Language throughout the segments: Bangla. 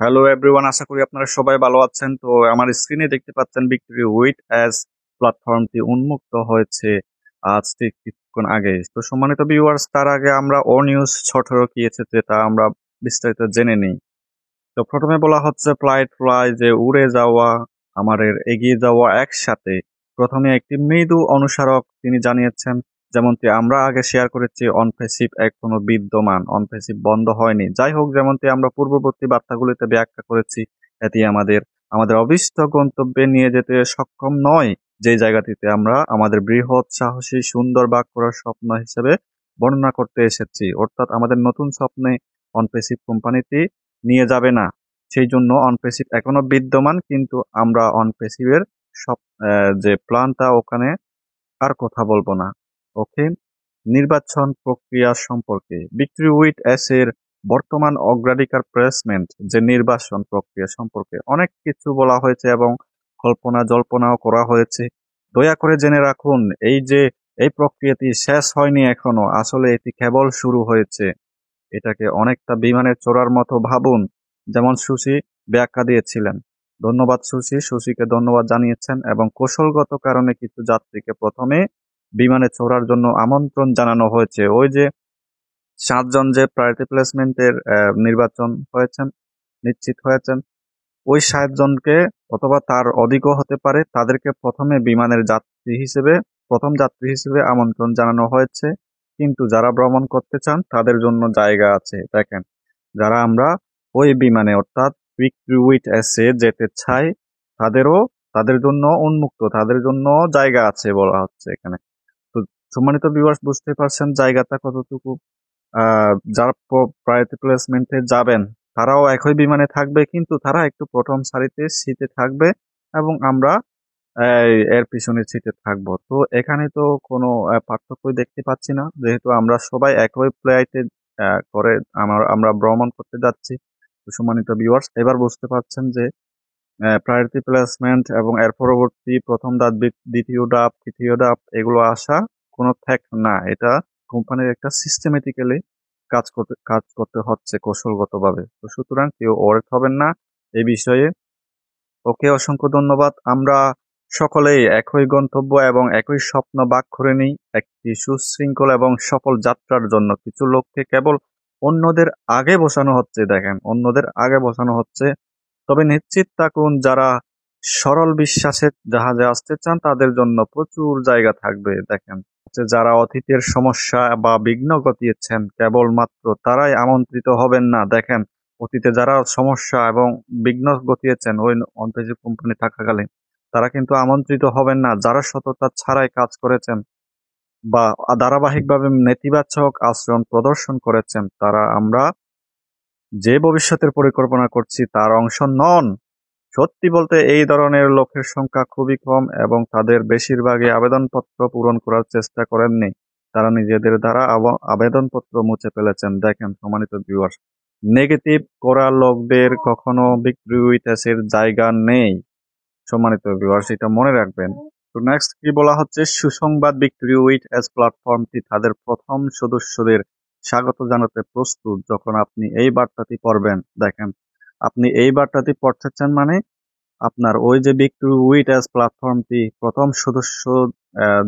হ্যালো এভরিওয়ান, আশা করি আপনারা সবাই ভালো আছেন। তো আমার স্ক্রিনে দেখতে পাচ্ছেন ভিক্টোরি উইট অ্যাজ প্ল্যাটফর্মটি উন্মুক্ত হয়েছে আজ ঠিক কিছুক্ষণ আগে। তো সম্মানিত ভিউয়ার্স, তার আগে আমরা ও নিউজ 18 কি এসেছে তা আমরা বিস্তারিত জেনে নিই। তো প্রথমে বলা হচ্ছে ফ্লাইট ফ্লাই যে উড়ে যাওয়া আমাদের এগিয়ে যাওয়া একসাথে। প্রথমে একটি মৃদু অনুসারক তিনি জানিয়েছেন, যেমনটি আমরা আগে শেয়ার করেছি অনপেসিভ এখনো বিদ্যমান, অনপেসিভ বন্ধ হয়নি। যাই হোক, যেমনটি আমরা পূর্ববর্তী বার্তাগুলিতে ব্যাখ্যা করেছি, এটি আমাদের আমাদের অভীষ্ট গন্তব্যে নিয়ে যেতে সক্ষম নয়, যে জায়গাটিতে আমরা আমাদের বৃহৎ সাহসী সুন্দর বাক করার স্বপ্ন হিসেবে বর্ণনা করতে এসেছি। অর্থাৎ আমাদের নতুন স্বপ্নে অনপেসিভ কোম্পানিটি নিয়ে যাবে না। সেই জন্য অনপেসিভ এখনো বিদ্যমান, কিন্তু আমরা অনপেসিভের সব যে প্ল্যানটা ওখানে আর কথা বলবো না। ওকে। নির্বাচন প্রক্রিয়া সম্পর্কে ভিক্টোরি উইট এস এর বর্তমান অগ্রাধিকার প্লেসমেন্ট যে নির্বাচন প্রক্রিয়া সম্পর্কে অনেক কিছু বলা হয়েছে এবং কল্পনা জল্পনাও করা হয়েছে। দয়া করে জেনে রাখুন, এই প্রক্রিয়াটি শেষ হয়নি এখনো, আসলে এটি কেবল শুরু হয়েছে। এটাকে অনেকটা বিমানের চড়ার মতো ভাবুন, যেমন সুশি ব্যাখ্যা দিয়েছিলেন। ধন্যবাদ সুশি, সুশিকে ধন্যবাদ জানিয়েছেন এবং কৌশলগত কারণে কিছু যাত্রীকে প্রথমে বিমানে চড়ার জন্য আমন্ত্রণ জানানো হয়েছে। ওই যে 7 জন যে প্রায়োরিটি প্লেসমেন্টের নির্বাচন হয়েছেন, নিশ্চিত হয়েছেন, ওই 7 জনকে অথবা তার অধিকও হতে পারে, তাদেরকে প্রথমে বিমানের যাত্রী হিসেবে প্রথম যাত্রী হিসেবে আমন্ত্রণ জানানো হয়েছে। কিন্তু যারা ভ্রমণ করতে চান তাদের জন্য জায়গা আছে। দেখেন, যারা আমরা ওই বিমানে অর্থাৎ ভিক্টোরি উইট এসে যেতে চাই, তাদেরও তাদের জন্য উন্মুক্ত, তাদের জন্য জায়গা আছে বলা হচ্ছে এখানে। তো সম্মানিত ভিউয়ার্স, বুঝতে পারছেন জায়গাটা কতটুকু। যারা প্রায়োরিটি প্লেসমেন্টে যাবেন তারাও একই বিমানে থাকবে, কিন্তু তারা একটু প্রথম সারিতে সিটে থাকবে এবং আমরা এর পিছনের সিটে থাকবো। তো এখানে তো কোনো পার্থক্য দেখতে পাচ্ছি না, যেহেতু আমরা সবাই একই ফ্লাইটে করে আমরা ভ্রমণ করতে যাচ্ছি। তো সম্মানিত ভিউয়ার্স, এবার বুঝতে পারছেন যে প্রায়োরিটি প্লেসমেন্ট এবং এর পরবর্তী প্রথম ধাপ, দ্বিতীয় ধাপ, তৃতীয় ধাপ এগুলো আসা কোনো ফ্যাক্ট না। এটা কোম্পানির একটা সিস্টেমেটিক্যালি কাজ করতে হচ্ছে কৌশলগতভাবে। তো সুতরাং কেউ ওয়ার্ড হবেন না এই বিষয়ে। ওকে, অসংখ্য ধন্যবাদ। আমরা সকলেই একই গন্তব্য এবং একই স্বপ্ন ভাগ করে নিই একটি সুশৃঙ্খল এবং সফল যাত্রার জন্য। কিছু লোককে কেবল অন্যদের আগে বসানো হচ্ছে, দেখেন, অন্যদের আগে বসানো হচ্ছে। তবে নিশ্চিত থাকুন, যারা সরল বিশ্বাসের জাহাজে আসতে চান তাদের জন্য প্রচুর জায়গা থাকবে। দেখেন, যারা অতীতের সমস্যা বা বিঘ্ন ঘটিয়েছেন কেবলমাত্র তারাই আমন্ত্রিত হবেন না। দেখেন, অতীতে যারা সমস্যা এবং বিঘ্ন ঘটিয়েছেন ওই অনপেসিভ কোম্পানি থাকাকালীন, তারা কিন্তু আমন্ত্রিত হবেন না। যারা সততা ছাড়াই কাজ করেছেন বা ধারাবাহিকভাবে নেতিবাচক আচরণ প্রদর্শন করেছেন, তারা আমরা যে ভবিষ্যতের পরিকল্পনা করছি তার অংশ নন। সত্যি বলতে এই ধরনের লোকের সংখ্যা খুবই কম এবং তাদের বেশিরভাগই আবেদনপত্র পূরণ করার চেষ্টা করেননি। তারা নিজেদের দ্বারা আবেদনপত্র মুছে ফেলেছেন। দেখেন সম্মানিত ভিউয়ার্স, নেগেটিভ করা লোকদের কখনো ভিক্টোরি উইট এর জায়গা নেই। সম্মানিত ভিউয়ার্স, এটা মনে রাখবেন। তো নেক্সট কি বলা হচ্ছে, সুসংবাদ, ভিক্টোরি উইট প্ল্যাটফর্মটি তাদের প্রথম সদস্যদের স্বাগত জানাতে প্রস্তুত। যখন আপনি এই বার্তাটি পড়বেন, দেখেন, আপনি এই বার্তাটি পড়তেছেন মানে আপনার ওই যে ভিক্টোরি উইট প্ল্যাটফর্মটি প্রথম সদস্য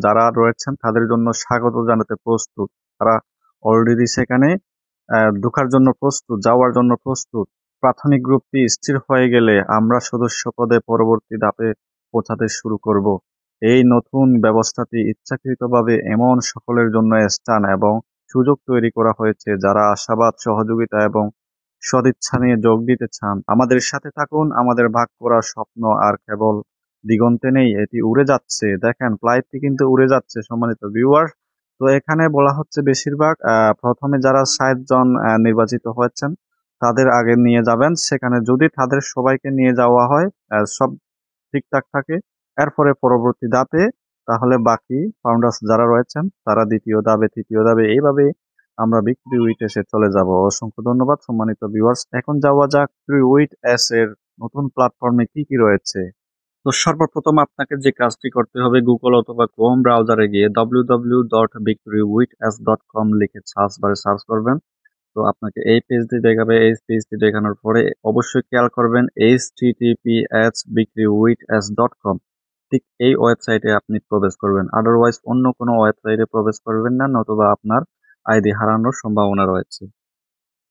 যারা রয়েছেন তাদের জন্য স্বাগত জানাতে প্রস্তুত। তারা অলরেডি সেখানে ঢোকার জন্য প্রস্তুত, যাওয়ার জন্য প্রস্তুত। প্রাথমিক গ্রুপটি স্থির হয়ে গেলে আমরা সদস্য পদে পরবর্তী ধাপে পৌঁছাতে শুরু করব। এই নতুন ব্যবস্থাটি ইচ্ছাকৃতভাবে এমন সকলের জন্য স্থান এবং সুযোগ তৈরি করা হয়েছে যারা আশাবাদ, সহযোগিতা এবং সদিচ্ছা নিয়ে যোগ দিতে চান। আমাদের সাথে থাকুন, আমাদের ভাগ করা স্বপ্ন আর কেবল দিগন্তে নেই, এটি উড়ে যাচ্ছে। দেখেন, ফ্লাইটটি কিন্তু উড়ে যাচ্ছে সম্মানিত ভিউয়ার। তো এখানে বলা হচ্ছে বেশিরভাগ প্রথমে যারা 60 জন নির্বাচিত হয়েছেন তাদের আগে নিয়ে যাবেন সেখানে। যদি তাদের সবাইকে নিয়ে যাওয়া হয়, সব ঠিকঠাক থাকে, এরপরে পরবর্তী ধাপে তাহলে বাকি ফাউন্ডার্স যারা রয়েছেন তারা দ্বিতীয় ধাপে, তৃতীয় ধাপে, এইভাবে আমরা ভিক্টোরি উইট এসে চলে যাব। অসংখ্য ধন্যবাদ সম্মানিত ভিউয়ার্স। এখন যাওয়া যাক ভিক্টোরি উইট এস এর নতুন প্ল্যাটফর্মে কি কি রয়েছে। তো সর্বপ্রথম আপনাকে যে কাজটি করতে হবে, গুগল অথবা ক্রোম ব্রাউজারে গিয়ে www.victorywithass.com লিখে সার্চ বারে সার্চ করবেন। তো আপনাকে এই পেজটি দেখাবে। এই পেজটি দেখানোর পরে অবশ্যই খেয়াল করবেন https://bikriwiths.com, ঠিক এই ওয়েবসাইটে আপনি প্রবেশ করবেন। আদারওয়াইজ অন্য কোনো ওয়েবসাইটে প্রবেশ করবেন না, নতুবা আপনার আইডি হারানোর সম্ভাবনা রয়েছে।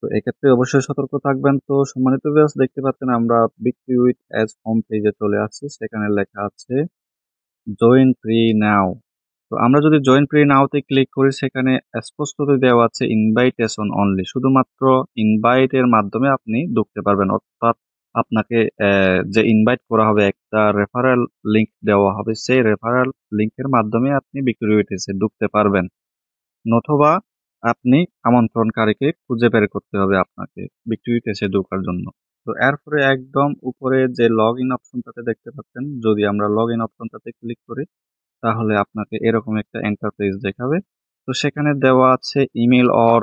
তো এক্ষেত্রে অবশ্যই সতর্ক থাকবেন। তো সম্মানিত ভিউয়ার্স, দেখতে পাচ্ছেন আমরা বিক্রি উইথ অ্যাজ হোম পেজে চলে আসছি। সেখানে লেখা আছে জয়েন ফ্রি নাও। তো আমরা যদি জয়েন ফ্রি নাওতে ক্লিক করি, সেখানে স্পষ্টত দেওয়া আছে ইনভাইটেশন অনলি, শুধুমাত্র ইনভাইটের মাধ্যমে আপনি ঢুকতে পারবেন। অর্থাৎ আপনাকে যে ইনভাইট করা হবে, একটা রেফারেল লিংক দেওয়া হবে, সেই রেফারেল লিংকের মাধ্যমে আপনি বিক্রি উইথে ঢুকতে পারবেন, নতুবা আপনি আমন্ত্রণকারীকে খুঁজে বের করতে হবে আপনাকে বিক্রিতে এসে ঢোকার জন্য। তো এরপরে একদম উপরে যে লগ ইন অপশনটাতে দেখতে পাচ্ছেন, যদি আমরা লগ ইন অপশনটাতে ক্লিক করি, তাহলে আপনাকে এরকম একটা এন্টারপ্রাইজ দেখাবে। তো সেখানে দেওয়া আছে ইমেল অর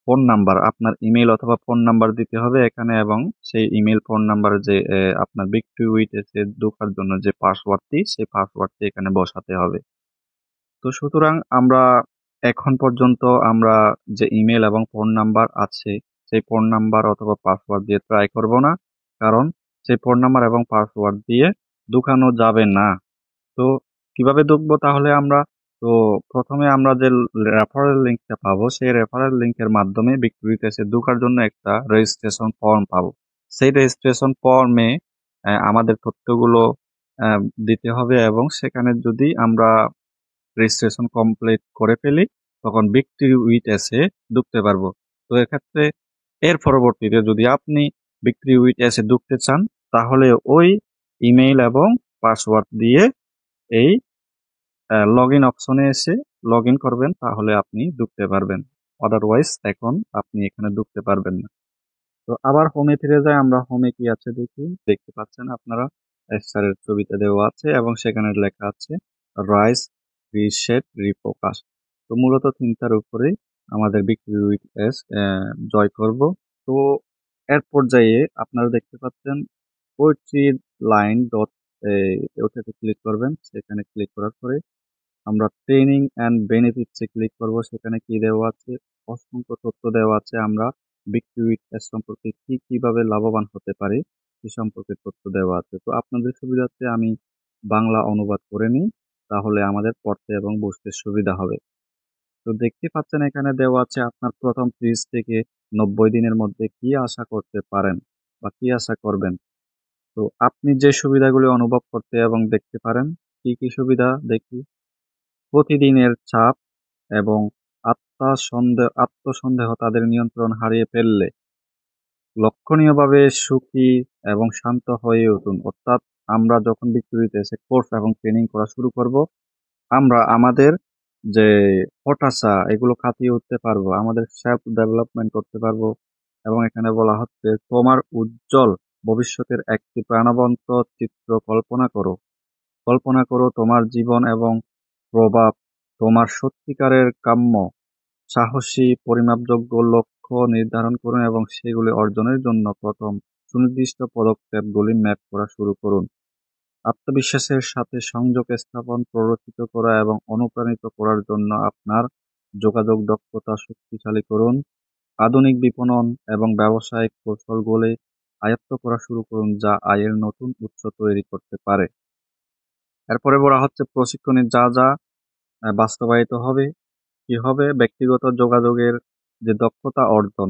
ফোন নাম্বার, আপনার ইমেল অথবা ফোন নাম্বার দিতে হবে এখানে, এবং সেই ইমেল ফোন নাম্বার যে আপনার বিক্রি উইথে ঢোকার জন্য যে পাসওয়ার্ডটি, সেই পাসওয়ার্ডটি এখানে বসাতে হবে। তো সুতরাং আমরা এখন পর্যন্ত আমরা যে ইমেল এবং ফোন নাম্বার আছে, সেই ফোন নাম্বার অথবা পাসওয়ার্ড দিয়ে ট্রাই করব না, কারণ সেই ফোন নাম্বার এবং পাসওয়ার্ড দিয়ে ঢুকানো যাবে না। তো কিভাবে ঢুকবো তাহলে আমরা? তো প্রথমে আমরা যে রেফারেল লিঙ্কটা পাবো, সেই রেফারেল লিঙ্কের মাধ্যমে বিক্রিতে এসে ঢোকার জন্য একটা রেজিস্ট্রেশন ফর্ম পাবো। সেই রেজিস্ট্রেশন ফর্মে আমাদের তথ্যগুলো আহ, দিতে হবে, এবং সেখানে যদি আমরা রেজিস্ট্রেশন কমপ্লিট করে ফেলি, তখন বিক্রি উইথ এসে ঢুকতে পারবো। তো এক্ষেত্রে এর পরবর্তীতে যদি আপনি বিক্রি উইথ এসে ঢুকতে চান, তাহলে ওই ইমেইল এবং পাসওয়ার্ড দিয়ে এই লগ ইন অপশনে এসে লগ ইন করবেন, তাহলে আপনি ঢুকতে পারবেন। আদারওয়াইজ এখন আপনি এখানে ঢুকতে পারবেন না। তো আবার হোমে ফিরে যায়, আমরা হোমে কি আছে দেখি। দেখতে পাচ্ছেন আপনারা স্যারের ছবিতে দেওয়া আছে, এবং সেখানে লেখা আছে রাইস, রিসেট, রিফোকাস। তো মূলত তিনটার উপরে আমাদের বিক্রি উইথ এস জয় করব। তো এর পর্যায়ে আপনারা দেখতে পাচ্ছেন পোয়েট্রি লাইন ডট, ওটাতে ক্লিক করবেন। সেখানে ক্লিক করার পরে আমরা ট্রেনিং অ্যান্ড বেনিফিটসে ক্লিক করব। সেখানে কি দেওয়া আছে? অসংখ্য তথ্য দেওয়া আছে। আমরা বিক্রি উইথ অ্যাডস সম্পর্কে কিভাবে লাভবান হতে পারি সে সম্পর্কে তথ্য দেওয়া আছে। তো আপনাদের সুবিধার্থে আমি বাংলা অনুবাদ করে নিই, তাহলে আমাদের পড়তে এবং বুঝতে সুবিধা হবে। তো দেখতে পাচ্ছেন এখানে দেওয়া আছে আপনার প্রথম 30 থেকে 90 দিনের মধ্যে কি আশা করতে পারেন বা কি আশা করবেন। তো আপনি যে সুবিধাগুলি অনুভব করতে এবং দেখতে পারেন, কি কি সুবিধা দেখি। প্রতিদিনের চাপ এবং আত্মসন্দেহ তাদের নিয়ন্ত্রণ হারিয়ে ফেললে লক্ষণীয়ভাবে সুখী এবং শান্ত হয়ে উঠুন। অর্থাৎ আমরা যখন বিক্রিতে এসে কোর্স এবং ট্রেনিং করা শুরু করব, আমরা আমাদের যে হতাশা এগুলো কাটিয়ে উঠতে পারবো, আমাদের সেলফ ডেভেলপমেন্ট করতে পারবো। এবং এখানে বলা হচ্ছে তোমার উজ্জ্বল ভবিষ্যতের একটি প্রাণবন্ত চিত্র কল্পনা করো। কল্পনা করো তোমার জীবন এবং প্রভাব তোমার সত্যিকারের কাম্য। সাহসী পরিমাপযোগ্য লক্ষ্য নির্ধারণ করুন এবং সেগুলি অর্জনের জন্য প্রথম সুনির্দিষ্ট পদক্ষেপগুলি ম্যাপ করা শুরু করুন। আত্মবিশ্বাসের সাথে সংযোগ স্থাপন, প্ররোচিত করা এবং অনুপ্রাণিত করার জন্য আপনার যোগাযোগ দক্ষতা শক্তিশালী করুন। আধুনিক বিপণন এবং ব্যবসায়িক কৌশলগুলি আয়ত্ত করা শুরু করুন, যা আয়ের নতুন উৎস তৈরি করতে পারে। এরপরে বলা হচ্ছে প্রশিক্ষণে যা যা বাস্তবায়িত হবে। কি হবে? ব্যক্তিগত যোগাযোগের যে দক্ষতা অর্জন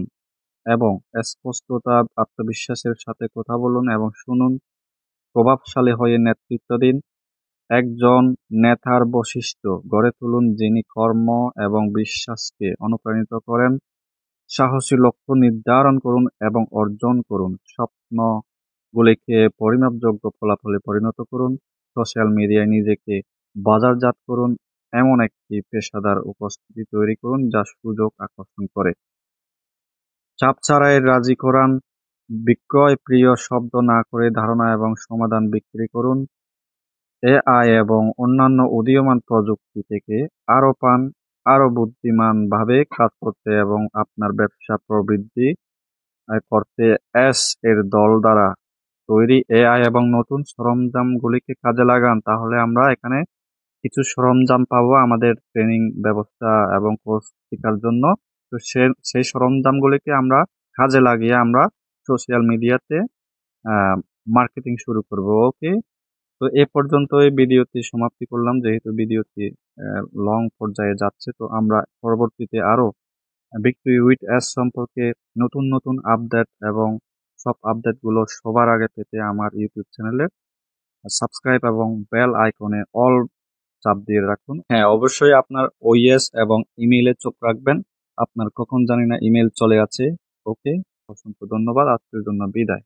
এবং স্পষ্টতা, আত্মবিশ্বাসের সাথে কথা বলুন এবং শুনুন। প্রভাবশালী হয়ে নেতৃত্ব দিন। একজন নেতার বৈশিষ্ট্য গড়ে তুলুন যিনি কর্ম এবং বিশ্বাসকে অনুপ্রাণিত করেন। সাহসী লক্ষ্য নির্ধারণ করুন এবং অর্জন করুন। স্বপ্নগুলিকে পরিমাপযোগ্য ফলাফলে পরিণত করুন। সোশ্যাল মিডিয়ায় নিজেকে বাজারজাত করুন। এমন একটি পেশাদার উপস্থিতি তৈরি করুন যা সুযোগ আকর্ষণ করে। চাপ ছাড়াই রাজি করান। বিক্রয় প্রিয় শব্দ না করে ধারণা এবং সমাধান বিক্রি করুন। এআই এবং অন্যান্য উদীয়মান প্রযুক্তি থেকে আরো বুদ্ধিমানভাবে কাজ করতে এবং আপনার ব্যবসা প্রবৃদ্ধি করতে এস এর দল দ্বারা তৈরি এআই এবং নতুন সরঞ্জামগুলিকে কাজে লাগান। তাহলে আমরা এখানে কিছু সরঞ্জাম পাবো আমাদের ট্রেনিং ব্যবস্থা এবং কোর্স শেখার জন্য। তো সেই সরঞ্জামগুলিকে আমরা কাজে লাগিয়ে আমরা সোশ্যাল মিডিয়াতে মার্কেটিং শুরু করব। ওকে, তো এ পর্যন্ত এই ভিডিওটি সমাপ্তি করলাম, যেহেতু ভিডিওটি লং পর্যায়ে যাচ্ছে। তো আমরা পরবর্তীতে আরো ভিক্টরি উইথ অ্যাস সম্পর্কে নতুন নতুন আপডেট এবং সব আপডেটগুলো সবার আগে পেতে আমার ইউটিউব চ্যানেলে সাবস্ক্রাইব এবং বেল আইকনে অল চাপ দিয়ে রাখুন। হ্যাঁ, অবশ্যই আপনার ওএস এবং ইমেইলে চোখ রাখবেন, আপনার কখন জানি না ইমেল চলে আছে। ওকে, অসংখ্য ধন্যবাদ, আজকের জন্য বিদায়।